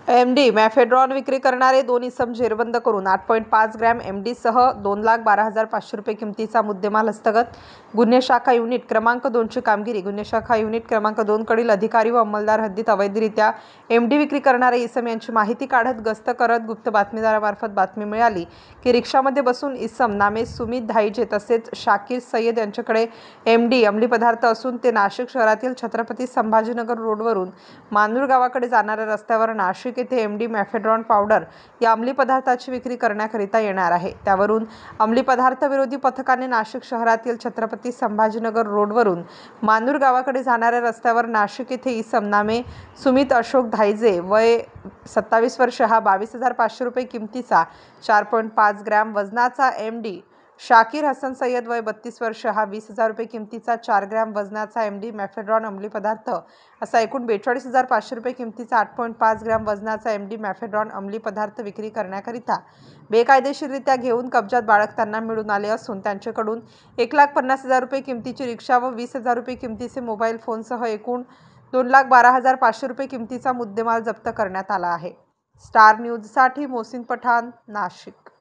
MD mephedrone विक्री करणारे 2 इसम जेरबंद करून 8.5 ग्रॅम एमडीसह 2,12,500 रुपये किमतीचा मुद्देमाल हस्तगत. गुन्हे शाखा युनिट क्रमांक 2ची कामगिरी. गुन्हे शाखा युनिट क्रमांक 2 कडील अधिकारी व अंमलदार हद्दीत अवैधरित्या एमडी विक्री करणारे इसम यांची माहिती काढत गस्त करत गुप्त बातमीदारामार्फत बातमी मिळाली की रिक्षामध्ये बसून इसम नामे सुमित धाईजे तसेच शाकीर सय्यद यांच्याकडे एमडी अंमली पदार्थ असून ते नाशिक शहरातील छत्रपती संभाजीनगर रोडवरून मानूर गावाकडे जाणाऱ्या रस्त्यावर नाशिक येथे एमडी मॅफेड्रॉन पावडर या अंमली पदार्थाची विक्री करण्याकरिता येणार आहे. त्यावरून अंमली पदार्थ विरोधी पथकाने नाशिक शहरातील छत्रपती संभाजीनगर रोडवरून मानूर गावाकडे जाणाऱ्या रस्त्यावर नाशिक येथे इसम नामे सुमित अशोक धाईजे वय 27 वर्ष हा 22,500 रुपये किमतीचा 4.5 ग्रॅम वजनाचा एमडी, शाकीर हसन सय्यद वय 32 वर्ष हा 20,000 रुपये किमतीचा 4 ग्रॅम वजनाचा एमडी मॅफेड्रॉन अंमली पदार्थ असा एकूण 42,500 रुपये किमतीचा 8.5 ग्रॅम वजनाचा एमडी मॅफेड्रॉन अंमली पदार्थ विक्री करण्याकरिता बेकायदेशीररित्या घेऊन कब्जात बाळगताना मिळून आले असून त्यांच्याकडून 1,50,000 रुपये किमतीची रिक्षा व 20,000 रुपये किमतीचे मोबाईल फोनसह एकूण 2,12,500 रुपये किमतीचा मुद्देमाल जप्त करण्यात आला आहे. स्टार न्यूजसाठी मोहसिन पठाण, नाशिक.